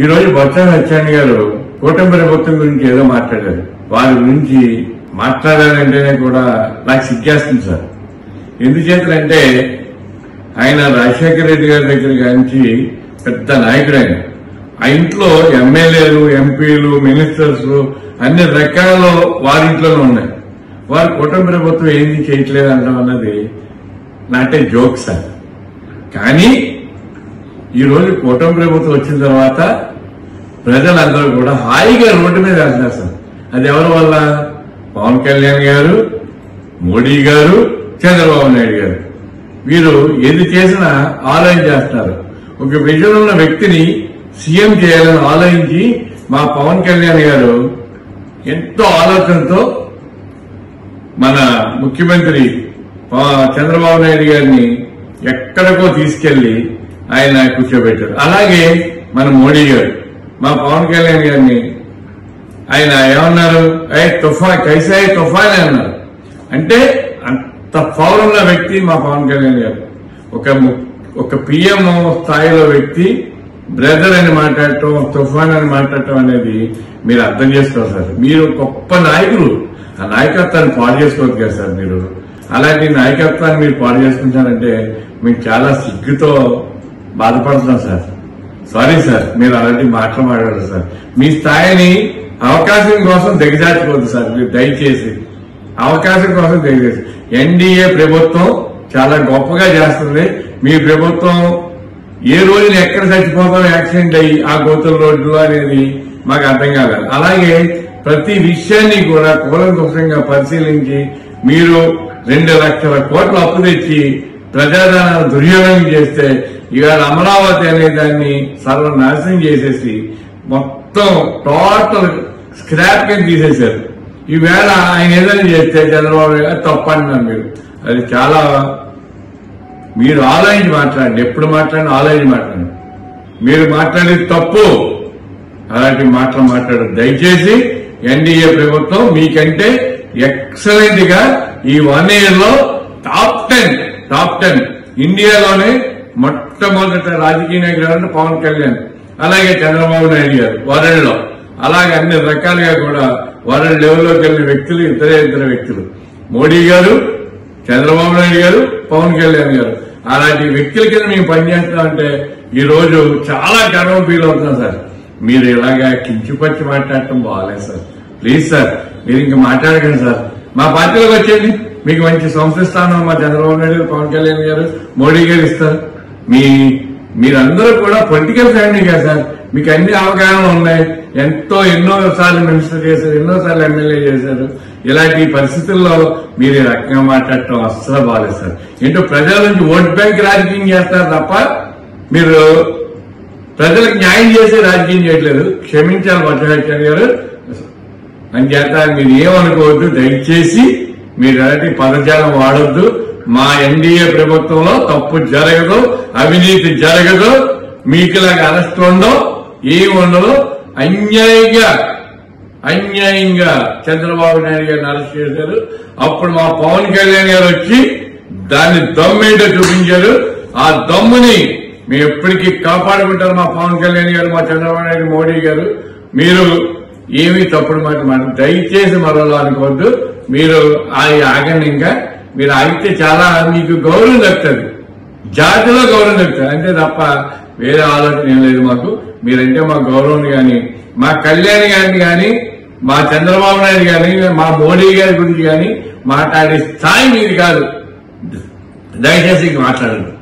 ఈ రోజు బొత్స సత్యనారాయణ గారు కూటమి ప్రభుత్వం గురించి ఏదో మాట్లాడారు. వారి గురించి మాట్లాడాలంటేనే కూడా నాకు సిగ్గేస్తుంది సార్. ఎందుచేతంటే ఆయన రాజశేఖర రెడ్డి గారి దగ్గర నుంచి పెద్ద నాయకుడు. ఆయన ఆ ఇంట్లో ఎమ్మెల్యేలు, ఎంపీలు, మినిస్టర్స్ అన్ని రకాల వారింట్లోనే ఉన్నాయి. వారి కూటమి ప్రభుత్వం ఏంది చేయట్లేదు అనడం అన్నది నాటే జోక్ సార్. కానీ ఈ రోజు కూటమి ప్రభుత్వం వచ్చిన తర్వాత ప్రజలందరూ కూడా హాయిగా రోడ్డు మీద వెళ్తున్నారు సార్. అది ఎవరి వల్ల? పవన్ కళ్యాణ్ గారు, మోడీ గారు, చంద్రబాబు నాయుడు గారు. వీరు ఏది చేసినా ఆలోచన చేస్తున్నారు. ఒక విజన్ ఉన్న వ్యక్తిని సీఎం చేయాలని ఆలోచించి మా పవన్ కళ్యాణ్ గారు ఎంతో ఆలోచనతో మన ముఖ్యమంత్రి చంద్రబాబు నాయుడు గారిని ఎక్కడికో తీసుకెళ్లి ఆయన కూర్చోబెట్టారు. అలాగే మన మోడీ గారు మా పవన్ కళ్యాణ్ గారిని ఆయన ఏమన్నారు? కైసాయి తుఫాన్ అన్నారు. అంటే అంత పవర్ ఉన్న వ్యక్తి మా పవన్ కళ్యాణ్ గారు. ఒక పిఎం స్థాయిలో వ్యక్తి బ్రదర్ అని మాట్లాడటం, తుఫాన్ అని మాట్లాడటం అనేది మీరు అర్థం చేసుకోవాలి సార్. మీరు గొప్ప నాయకులు. ఆ నాయకత్వాన్ని పాడు చేసుకోవద్దు కదా సార్. మీరు అలాంటి నాయకత్వాన్ని మీరు పాడు చేసుకుంటారంటే మీకు చాలా సిగ్గుతో బాధపడుతున్నాం సార్. సారీ సార్, మీరు అలాంటి మాటలు మాట్లాడారు సార్. మీ స్థాయిని అవకాశం కోసం దిగజార్చుకోవద్దు సార్. మీరు దయచేసి అవకాశం కోసం దిగజేసి. ఎన్డీఏ ప్రభుత్వం చాలా గొప్పగా చేస్తుంది. మీ ప్రభుత్వం ఏ రోజున ఎక్కడ చచ్చిపోతాం యాక్సిడెంట్ అయ్యి ఆ గోతుల రోడ్లు అనేది మాకు అర్థం కాలేదు. అలాగే ప్రతి విషయాన్ని కూడా కూలంకషంగా పరిశీలించి మీరు 2 లక్షల కోట్ల అప్పు తెచ్చి ప్రజాధనాన్ని దుర్యోగం చేస్తే ఇవాళ అమరావతి అనే దాన్ని సర్వనాశనం చేసేసి మొత్తం టోటల్ స్క్రాప్ కింద తీసేశారు. ఈవేళ ఆయన ఏదైనా చేస్తే చంద్రబాబు గారు తప్పంటున్నారు. మీరు అది చాలా మీరు ఆలోచించి మాట్లాడండి. ఎప్పుడు మాట్లాడినా ఆలోచించి మాట్లాడండి. మీరు మాట్లాడేది తప్పు. అలాంటి మాటలు మాట్లాడదు దయచేసి. ఎన్డీఏ ప్రభుత్వం మీకంటే ఎక్సలెంట్ గా ఈ 1 year లో టాప్ 10 ఇండియాలోనే మొట్టమొదట రాజకీయ నాయకుడు పవన్ కళ్యాణ్, అలాగే చంద్రబాబు నాయుడు గారు వరల్డ్లో, అలాగే అన్ని రకాలుగా కూడా వరల్డ్ లెవెల్లోకి వెళ్ళిన వ్యక్తులు ఇద్దరు వ్యక్తులు. మోడీ గారు, చంద్రబాబు నాయుడు గారు, పవన్ కళ్యాణ్ గారు. అలాంటి వ్యక్తుల కింద మేము పనిచేస్తామంటే ఈ రోజు చాలా గర్వం ఫీల్ అవుతున్నాం సార్. మీరు ఇలాగా కించిపచ్చి మాట్లాడటం బాగాలేదు సార్. ప్లీజ్ సార్, మీరు ఇంకా మాట్లాడకండి సార్. మా పార్టీలోకి వచ్చేది మీకు మంచి సంస్థ స్థానం మా చంద్రబాబు నాయుడు గారు, పవన్ కళ్యాణ్ గారు, మోడీ గారు ఇస్తారు. మీరందరూ కూడా పొలిటికల్ ఫ్యామిలీ కదా సార్. మీకు అన్ని అవగాహనలు ఉన్నాయి. ఎన్నోసార్లు మినిస్టర్ చేశారు, ఎన్నోసార్లు ఎమ్మెల్యే చేశారు. ఇలాంటి పరిస్థితుల్లో మీరు ఈ రకంగా మాట్లాడటం అస్సలు బాగాలేదు సార్. ఏంటో ప్రజల నుంచి ఓట్ బ్యాంక్ రాజకీయం చేస్తారు తప్ప మీరు ప్రజలకు న్యాయం చేసే రాజకీయం చేయట్లేదు. క్షమించాలి బొత్స గారు. అంచేత మీరు ఏమనుకోవద్దు దయచేసి. మీరు అలాంటి పదజాలం వాడొద్దు. మా ఎన్డీఏ ప్రభుత్వంలో తప్పు జరగదు, అవినీతి జరగదు, మీకులాగా అరెస్ట్ ఉండవు, ఏమి ఉండదు. అన్యాయంగా చంద్రబాబు నాయుడు గారిని అరెస్ట్ చేశారు. అప్పుడు మా పవన్ కళ్యాణ్ గారు వచ్చి దాన్ని దమ్మేంటో చూపించారు. ఆ దమ్ముని మేము ఎప్పటికీ కాపాడుకుంటారు మా పవన్ కళ్యాణ్ గారు, మా చంద్రబాబు నాయుడు, మోడీ గారు. మీరు ఏమీ తప్పుడు మాట దయచేసి మరోలా అనుకోవద్దు. మీరు ఆగండి. ఇంకా మీరు ఆగితే చాలా మీకు గౌరవం దక్కుతుంది, జాతిలో గౌరవం దక్కుతుంది. అంతే తప్ప వేరే ఆలోచన ఏం లేదు మాకు. మీరంటే మా గౌరవం కానీ, మా కళ్యాణ్ గారిని కానీ, మా చంద్రబాబు నాయుడు కానీ, మా మోడీ గారి గురించి కానీ మాట్లాడే స్థాయి మీది కాదు. దయచేసి మాట్లాడండి.